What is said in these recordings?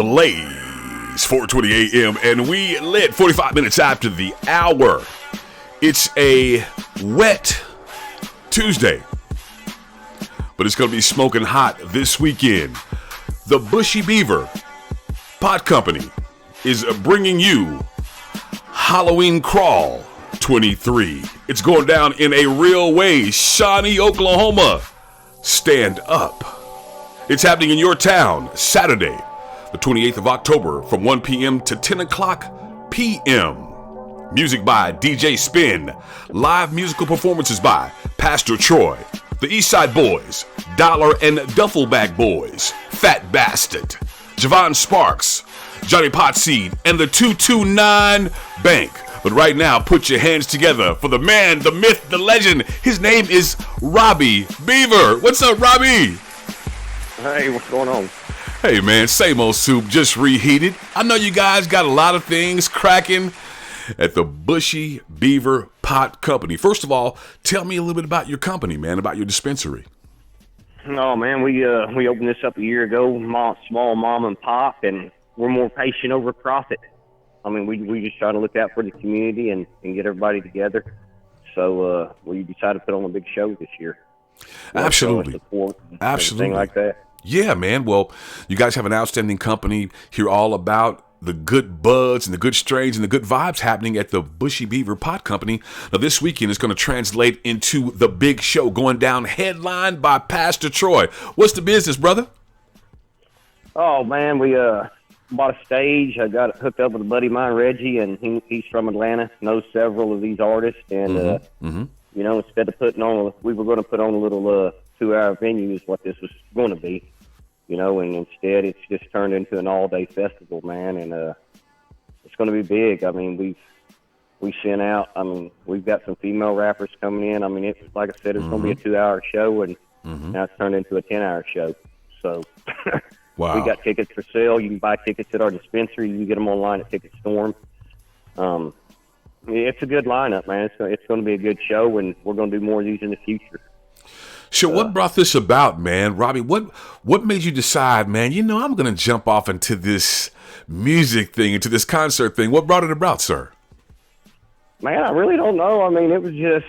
Blaze, 4:20 a.m. and we lit 45 minutes after the hour. It's a wet Tuesday, but it's going to be smoking hot this weekend. The Bushy Beaver Pot Company is bringing you Halloween Crawl 23. It's going down in a real way. Shawnee, Oklahoma. Stand up. It's happening in your town Saturday, the 28th of October from 1 p.m. to 10 o'clock p.m. Music by DJ Spin. Live musical performances by Pastor Troy, the Eastside Boys, Dollar and Duffelbag Boys, Fat Bastard, Javon Sparks, Johnny Potseed, and the 229 Bank. But right now, put your hands together for the man, the myth, the legend. His name is Robbie Beaver. What's up, Robbie? Hey, what's going on? Hey, man, same old soup, just reheated. I know you guys got a lot of things cracking at the Bushy Beaver Pot Company. First of all, tell me a little bit about your company, man, about your dispensary. Oh, man, we opened this up a year ago, small mom and pop, and we're more patient over profit. I mean, we just try to look out for the community and get everybody together. So we decided to put on a big show this year. Absolutely. Absolutely. Like that. Yeah, man. Well, you guys have an outstanding company. Hear all about the good buds and the good strains and the good vibes happening at the Bushy Beaver Pot Company. Now, this weekend is going to translate into the big show going down headlined by Pastor Troy. What's the business, brother? Oh, man, we bought a stage. I got it hooked up with a buddy of mine, Reggie, and he's from Atlanta, knows several of these artists. And, you know, instead of we were going to put on a little 2-hour venue is what this was going to be, you know, and instead it's just turned into an all-day festival, man, and it's going to be big. I mean, we sent out, I mean, we've got some female rappers coming in. I mean, it's like I said, it's going to be a 2-hour show, and now it's turned into a 10-hour show. So wow. We got tickets for sale. You can buy tickets at our dispensary. You can get them online at Ticket Storm. It's a good lineup, man. It's going to be a good show, and we're going to do more of these in the future. So what brought this about, man? Robbie, what made you decide, man, you know, I'm going to jump off into this music thing, into this concert thing? What brought it about, sir? Man, I really don't know. I mean, it was just,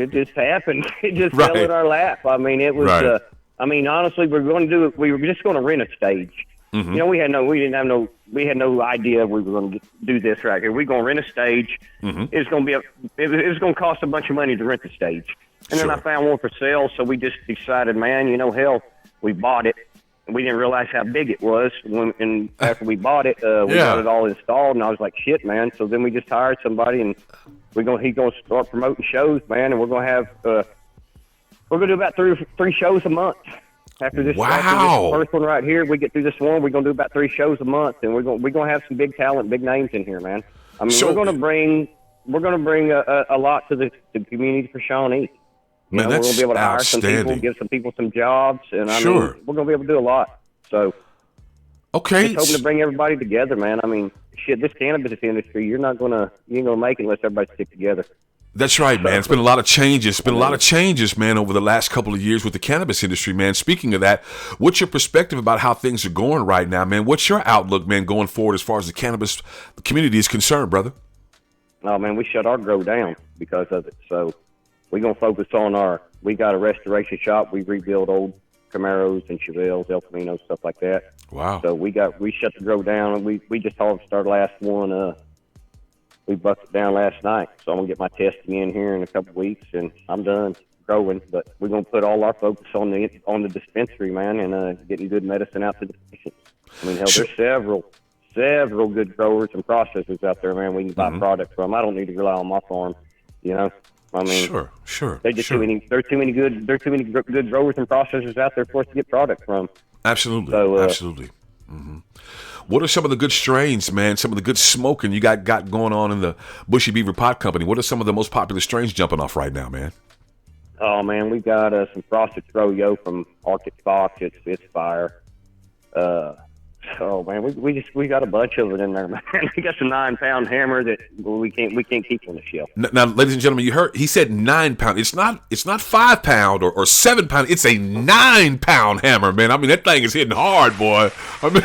it just happened. It just fell in our lap. I mean, it was, I mean, honestly, we were just going to rent a stage. You know, we had no idea we were going to do this right here. We're going to rent a stage. It's going to it's going to cost a bunch of money to rent the stage. And then I found one for sale, so we just decided, man, you know, hell, we bought it. We didn't realize how big it was. And after we bought it, we got it all installed, and I was like, shit, man. So then we just hired somebody, and he's going to start promoting shows, man, and we're going to have we're going to do about three shows a month. After this first one right here, we get through this one, we're going to do about 3 shows a month, and we're going to have some big talent, big names in here, man. I mean, we're going to bring a lot to the community for Shawnee. Man, we're that's going to be able to hire some people, give some people some jobs, and I mean, we're going to be able to do a lot. So, just hoping to bring everybody together, man. I mean, shit, this cannabis industry, you ain't going to make it unless everybody stick together. That's right, man. It's been a lot of changes. It's been a lot of changes, man, over the last couple of years with the cannabis industry, man. Speaking of that, what's your perspective about how things are going right now, man? What's your outlook, man, going forward as far as the cannabis community is concerned, brother? Oh, man, we shut our grow down because of it. So we're going to focus on we got a restoration shop. We rebuild old Camaros and Chevelles, El Caminos, stuff like that. Wow. So we shut the grow down, and we just harvested our last one. We bucked it down last night, so I'm going to get my testing in here in a couple of weeks, and I'm done growing. But we're going to put all our focus on the dispensary, man, and getting good medicine out to the patients. I mean, hell, there's several good growers and processors out there, man, we can buy product from. I don't need to rely on my farm, you know. I mean, sure. There's too many good growers and processors out there for us to get product from. Absolutely, so, absolutely. What are some of the good strains, man? Some of the good smoking you got going on in the Bushy Beaver Pot Company? What are some of the most popular strains jumping off right now, man? Oh, man, we got some Frosted Froyo from Arctic Fox. It's fire. Oh man, we got a bunch of it in there, man. We got some 9-pound hammer that we can't keep on the shelf. Now, ladies and gentlemen, you heard he said 9 pound. It's not 5 pound or 7 pound. It's a 9-pound hammer, man. I mean, that thing is hitting hard, boy. I mean,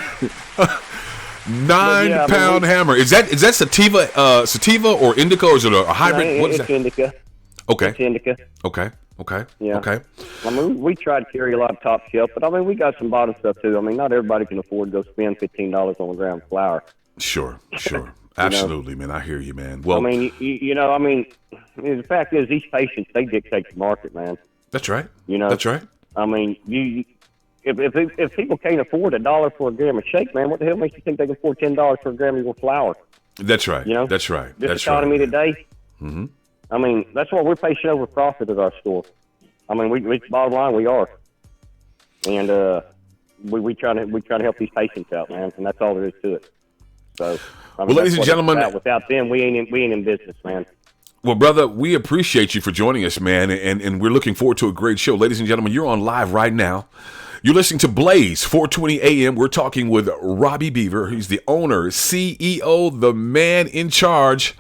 9-pound hammer. Is that sativa or indica, or is it a hybrid? No, what is it's that? indica. Okay. It's indica. Okay. Yeah. Okay. I mean, we try to carry a lot of top shelf, but I mean, we got some bottom stuff too. I mean, not everybody can afford to go spend $15 on a gram of flour. Sure. Absolutely, man. I hear you, man. Well, I mean, the fact is, these patients, they dictate the market, man. That's right. That's right. I mean, if people can't afford $1 for a gram of shake, man, what the hell makes you think they can afford $10 for a gram of your flour? That's right. That's right. This economy today. Mm-hmm. I mean, that's why we're patient over profit at our store. I mean, we bottom line, we are, and we try to help these patients out, man, and that's all there is to it. So, I mean, well, ladies and gentlemen, without them, we ain't in business, man. Well, brother, we appreciate you for joining us, man, and we're looking forward to a great show. Ladies and gentlemen, you're on live right now. You're listening to Blaze 420 AM. We're talking with Robbie Beaver. He's the owner, CEO, the man in charge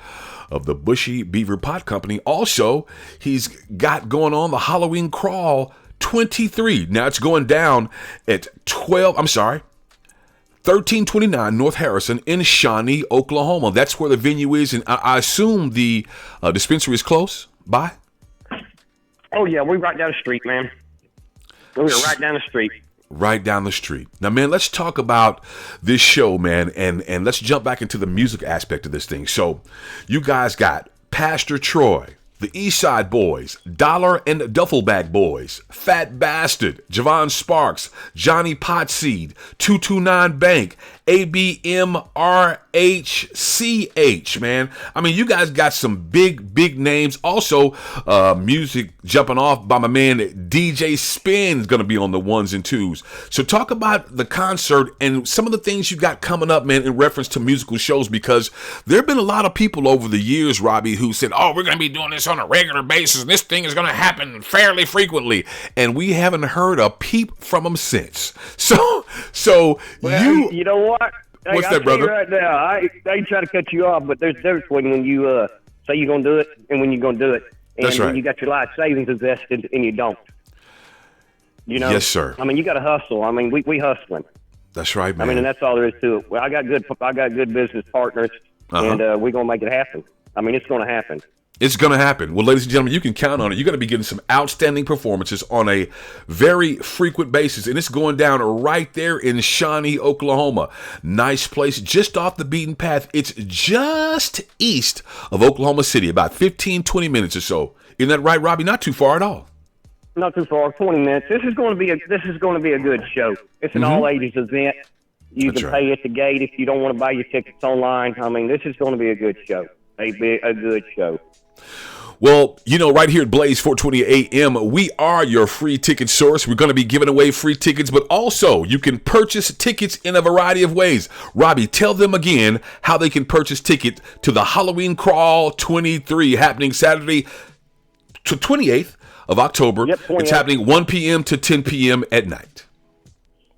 of the Bushy Beaver Pot Company. Also, he's got going on the Halloween Crawl 23. Now it's going down at 1329 North Harrison in Shawnee, Oklahoma. That's where the venue is, and I assume the dispensary is close by? Oh, yeah, we're right down the street, man. We're right down the street. Right down the street. Now, man, let's talk about this show, man, and let's jump back into the music aspect of this thing. So, you guys got Pastor Troy, the East Side Boys, Dollar and Duffelbag Boys, Fat Bastard, Javon Sparks, Johnny Potseed, 229 Bank, ABMRHCH, man. I mean, you guys got some big names. Also, music jumping off by my man DJ Spin is going to be on the 1s and 2s. So talk about the concert and some of the things you got coming up, man, in reference to musical shows, because there have been a lot of people over the years, Robbie, who said, oh, we're going to be doing this on a regular basis, and this thing is going to happen fairly frequently. And we haven't heard a peep from them since. So well, you know what? What's that, brother? Right now, I ain't trying to cut you off, but there's a difference when you say you're going to do it and when you're going to do it. And that's right. When you got your life savings invested and you don't. You know? Yes, sir. I mean, you got to hustle. I mean, we hustling. That's right, man. I mean, and that's all there is to it. Well, I got good business partners, and we're going to make it happen. I mean, it's going to happen. It's going to happen. Well, ladies and gentlemen, you can count on it. You're going to be getting some outstanding performances on a very frequent basis. And it's going down right there in Shawnee, Oklahoma. Nice place, just off the beaten path. It's just east of Oklahoma City, about 15, 20 minutes or so. Isn't that right, Robbie? Not too far at all. Not too far, 20 minutes. This is going to be a good show. It's an all-ages event. You can pay at the gate if you don't want to buy your tickets online. I mean, this is going to be a good show. A good show. Well, right here at Blaze 420 AM, we are your free ticket source. We're going to be giving away free tickets, but also you can purchase tickets in a variety of ways. Robbie, tell them again how they can purchase tickets to the Halloween Crawl 23 happening Saturday to 28th of October. Yep, it's happening 1 p.m. to 10 p.m. at night.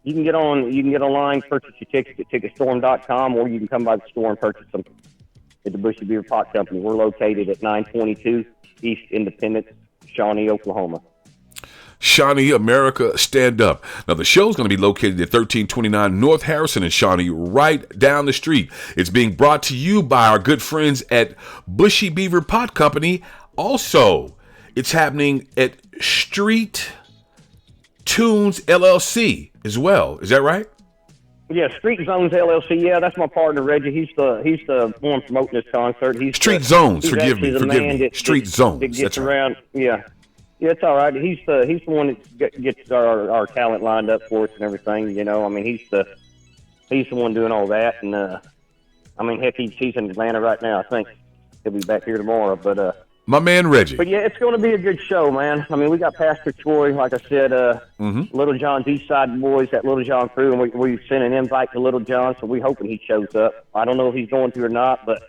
You can get online, purchase your tickets at ticketstorm.com, or you can come by the store and purchase them at the Bushy Beaver Pot Company. We're located at 922 East Independence, Shawnee, Oklahoma. Shawnee, America, stand up. Now, the show's going to be located at 1329 North Harrison in Shawnee, right down the street. It's being brought to you by our good friends at Bushy Beaver Pot Company. Also, it's happening at Street Tunes LLC as well. Is that right? Yeah, Street Zones LLC. Yeah, that's my partner Reggie. He's the one promoting this concert. Street Zones. Forgive me. Street Zones. That gets around. Right. Yeah, it's all right. He's the one that gets our talent lined up for us and everything. I mean, he's the one doing all that. And I mean, heck, he's in Atlanta right now. I think he'll be back here tomorrow. But my man Reggie. But yeah, it's going to be a good show, man. I mean, we got Pastor Troy, like I said, Little John's East Side Boys, that Little John crew, and we sent an invite to Little John, so we're hoping he shows up. I don't know if he's going to or not, but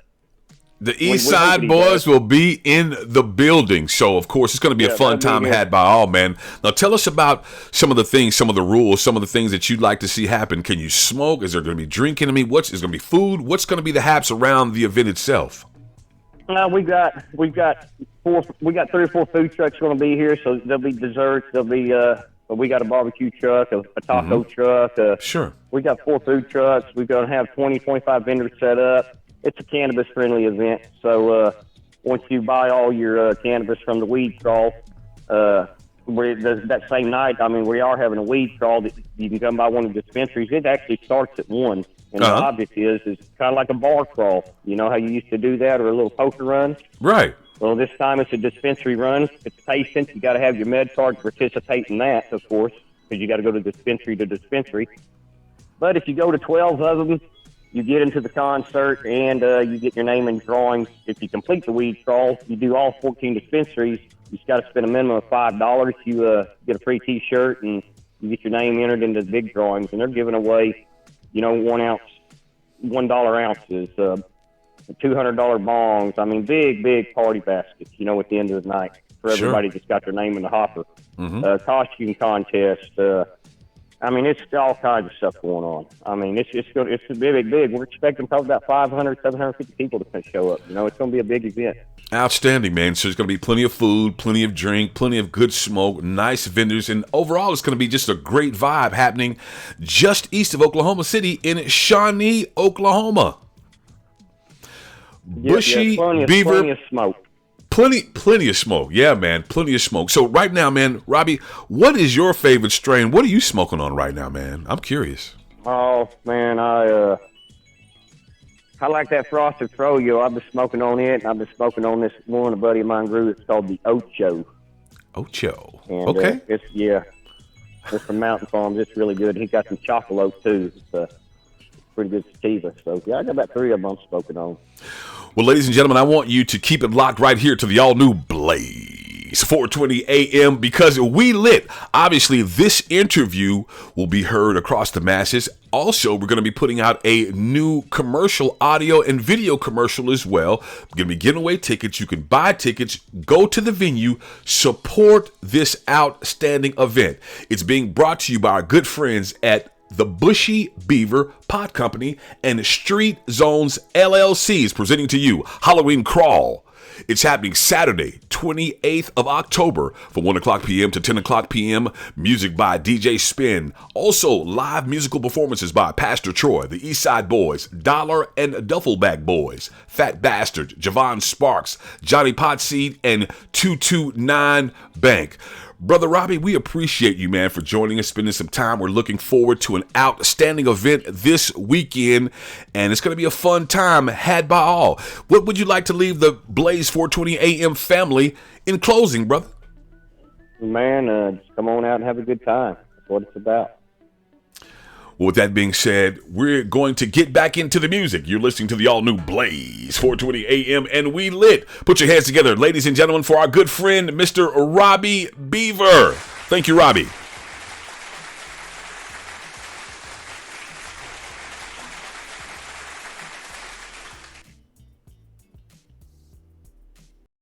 The East Side boys will be in the building. So, of course, it's going to be a fun time had by all, man. Now, tell us about some of the things, some of the rules, some of the things that you'd like to see happen. Can you smoke? Is there going to be drinking? I mean, is going to be food? What's going to be the haps around the event itself? We got 3 or 4 food trucks going to be here. So there'll be desserts. There'll be we got a barbecue truck, a taco truck. Sure. We got 4 food trucks. We're going to have 20, 25 vendors set up. It's a cannabis-friendly event, so once you buy all your cannabis from the weed crawl, that same night, I mean, we are having a weed crawl that you can come by one of the dispensaries. It actually starts at 1, and the object is kind of like a bar crawl. You know how you used to do that, or a little poker run? Right. Well, this time it's a dispensary run. It's patient. You got to have your med card to participate in that, of course, because you got to go to dispensary to dispensary. But if you go to 12 of them, you get into the concert, and you get your name in drawings. If you complete the weed crawl, you do all 14 dispensaries. You just got to spend a minimum of $5. You get a free T-shirt, and you get your name entered into the big drawings. And they're giving away, $1 ounces, $200 bongs. I mean, big party baskets, at the end of the night for everybody that's got their name in the hopper. Costume contest. I mean, it's all kinds of stuff going on. I mean, it's big. We're expecting probably about 500, 750 people to show up. It's going to be a big event. Outstanding, man. So there's going to be plenty of food, plenty of drink, plenty of good smoke, nice vendors, and overall it's going to be just a great vibe happening just east of Oklahoma City in Shawnee, Oklahoma. Bushy, Beaver, plenty of smoke. Plenty of smoke. Yeah, man. Plenty of smoke. So right now, man, Robbie, what is your favorite strain? What are you smoking on right now, man? I'm curious. Oh, man, I like that Frosted Froyo. I've been smoking on it, and I've been smoking on this one a buddy of mine grew. It's called the Ocho. Ocho. And, okay. It's from Mountain Farms. It's really good. He got some chocolate, too. It's pretty good sativa. So, yeah, I got about 3 of them I'm smoking on. Well, ladies and gentlemen, I want you to keep it locked right here to the all-new Blaze 420 AM because we lit. Obviously, this interview will be heard across the masses. Also, we're going to be putting out a new commercial, audio and video commercial as well. We're going to be giving away tickets. You can buy tickets, go to the venue, support this outstanding event. It's being brought to you by our good friends at the Bushy, Beaver, Pot Company, and Street Zones LLC is presenting to you Halloween Crawl. It's happening Saturday, 28th of October from 1 o'clock p.m. to 10 o'clock p.m. Music by DJ Spin. Also, live musical performances by Pastor Troy, the East Side Boys, Dollar and Duffelbag Boys, Fat Bastard, Javon Sparks, Johnny Potseed, and 229 Bank. Brother Robbie, we appreciate you, man, for joining us, spending some time. We're looking forward to an outstanding event this weekend, and it's going to be a fun time had by all. What would you like to leave the Blaze 420 AM family in closing, brother? Man, just come on out and have a good time. That's what it's about. Well, with that being said, we're going to get back into the music. You're listening to the all-new Blaze 420 AM, and we lit. Put your hands together, ladies and gentlemen, for our good friend, Mr. Robbie Beaver. Thank you, Robbie.